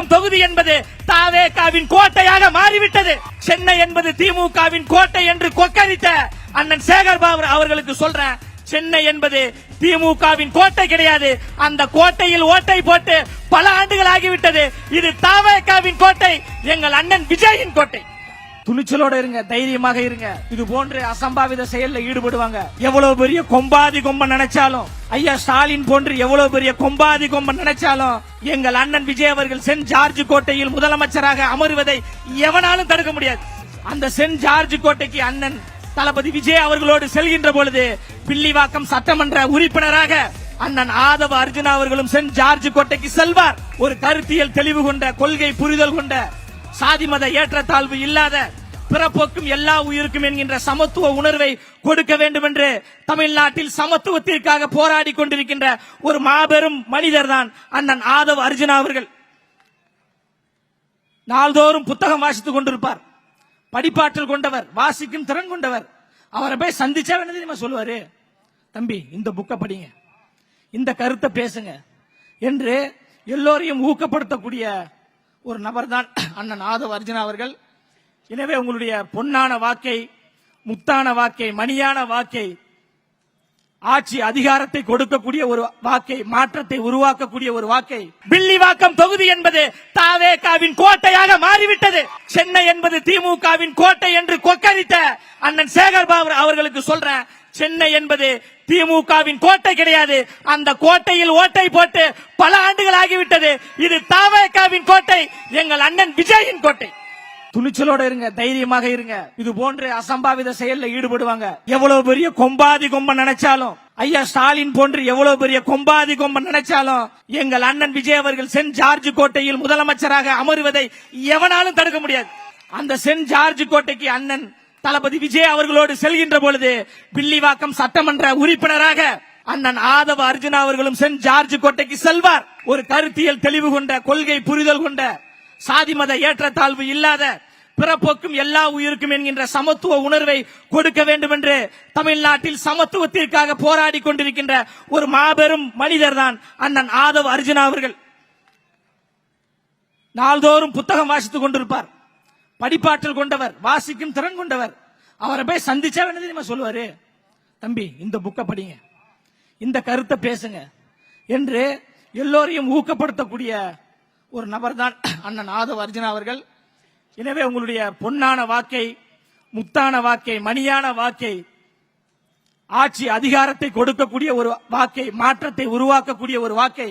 வில்லிவாக்கம் தொகுதி என்பது தாவேகாவின் கோட்டையாக மாறிவிட்டது. சென்னை என்பது திமுகவின் கோட்டை என்று கொக்கரித்த அண்ணன் சேகர்பாபு அவர்களுக்கு சொல்றேன், சென்னை என்பது திமுகவின் கோட்டை கிடையாது. அந்த கோட்டையில் ஓட்டை போட்டு பல ஆண்டுகள் ஆகிவிட்டது. இது தாவேகாவின் கோட்டை, எங்கள் அண்ணன் விஜயின் கோட்டை. துணிச்சலோட இருங்க, தைரியமாக இருங்க. இது போன்ற அசம்பாவித செயல்ல ஈடுபடுவாங்க. எவ்வளவு பெரிய கொம்பாதி கொம்ப நினைச்சாலும், ஐயா ஸ்டாலின் போன்று எவ்வளவு பெரிய கொம்பாதி கொம்ப நினைச்சாலும், எங்கள் அண்ணன் விஜய் அவர்கள் சென்ட் ஜார்ஜ் கோட்டையில் முதலமைச்சராக அமர்வதை எவனாலும் தடுக்க முடியாது. அந்த சென்ட் ஜார்ஜ் கோட்டைக்கு அண்ணன் தளபதி விஜய் அவர்களோடு செல்கின்ற பொழுது வில்லிவாக்கம் சட்டமன்ற உறுப்பினராக அண்ணன் ஆதவ அர்ஜுனா அவர்களும் சென்ட் ஜார்ஜ் கோட்டைக்கு செல்வார். ஒரு கருத்தியல் தெளிவு கொண்ட, கொள்கை புரிதல் கொண்ட, சாதி மத ஏற்றத்தாழ்வு இல்லாத, பிறப்போக்கும் எல்லா உயிருக்கும் என்கின்ற சமத்துவ உணர்வை கொடுக்க வேண்டும் என்று தமிழ்நாட்டில் சமத்துவத்திற்காக போராடி கொண்டிருக்கின்ற ஒரு மாபெரும் மனிதர் தான் அண்ணன் ஆதவ அர்ஜுனா அவர்கள். நாள்தோறும் புத்தகம் வாசித்துக் கொண்டிருப்பார். படிப்பாற்றல் கொண்டவர், வாசிக்கும் திறன் கொண்டவர். அவரை போய் சந்திச்சா என்ன தெரியுமா சொல்லுவாரு, தம்பி இந்த புக்கை படிங்க, இந்த கருத்தை பேசுங்க என்று எல்லோரையும் ஊக்கப்படுத்தக்கூடிய ஒரு நபர் தான் அண்ணன் ஆதவ அர்ஜுனா அவர்கள். எனவே உங்களுடைய பொன்னான வாக்கை, முத்தான வாக்கை, மணியான வாக்கை, ஆட்சி அதிகாரத்தை கொடுக்கக்கூடிய ஒரு வாக்கை, மாற்றத்தை உருவாக்கக்கூடிய ஒரு வாக்கை. வில்லிவாக்கம் தொகுதி என்பது தாவேகாவின் கோட்டையாக மாறிவிட்டது. சென்னை என்பது திமுகவின் கோட்டை என்று கொக்கரித்த அண்ணன் சேகர்பாபு அவர்களுக்கு சொல்றேன், சென்னை என்பது திமுகவின் கோட்டை கிடையாது. அந்த கோட்டையில் ஓட்டை போட்டு பல ஆண்டுகள் ஆகிவிட்டது. இது தாவேகாவின் கோட்டை, எங்கள் அண்ணன் விஜயின் கோட்டை. துணிச்சலோட இருங்க, தைரியமாக இருங்க. இது போன்ற அசம்பாவித செயல்ல ஈடுபடுவாங்க. எவ்வளவு பெரிய கொம்பாதி கொம்ப நினைச்சாலும், ஐயா ஸ்டாலின் போன்று எவ்வளவு பெரிய கொம்பாதி கொம்ப நினைச்சாலும், எங்கள் அண்ணன் விஜய் அவர்கள் சென்ட் ஜார்ஜ் கோட்டையில் முதலமைச்சராக அமர்வதை எவனாலும் தடுக்க முடியாது. அந்த சென்ட் ஜார்ஜ் கோட்டைக்கு அண்ணன் தளபதி விஜய் அவர்களோடு செல்கின்ற பொழுது வில்லிவாக்கம் சட்டமன்ற உறுப்பினராக அண்ணன் ஆதவ அர்ஜுனா அவர்களும் சென்ட் ஜார்ஜ் கோட்டைக்கு செல்வார். ஒரு கருத்தியல் தெளிவு கொண்ட, கொள்கை புரிதல் கொண்ட, சாதி மத ஏற்றத்தாழ்வு இல்லாத, பிறப்போக்கும் எல்லா உயிருக்கும் என்கின்ற சமத்துவ உணர்வை கொடுக்க வேண்டும் என்று தமிழ்நாட்டில் சமத்துவத்திற்காக போராடி கொண்டிருக்கின்ற ஒரு மாபெரும் மனிதர் தான் அண்ணன் ஆதவ அர்ஜுனா அவர்கள். நாள்தோறும் புத்தகம் வாசித்துக் கொண்டிருப்பார். படிப்பாற்றல் கொண்டவர், வாசிக்கும் திறன் கொண்டவர். அவரை போய் சந்திச்சா என்ன தெரியுமா சொல்லுவாரு, தம்பி இந்த புக்கை படிங்க, இந்த கருத்தை பேசுங்க என்று எல்லோரையும் ஊக்கப்படுத்தக்கூடிய ஒரு நபர் தான் அண்ணன் ஆதவ அர்ஜுனா அவர்கள். எனவே உங்களுடைய பொன்னான வாக்கை, முத்தான வாக்கை, மணியான வாக்கை, ஆட்சி அதிகாரத்தை கொடுக்கக்கூடிய ஒரு வாக்கை, மாற்றத்தை உருவாக்கக்கூடிய ஒரு வாக்கை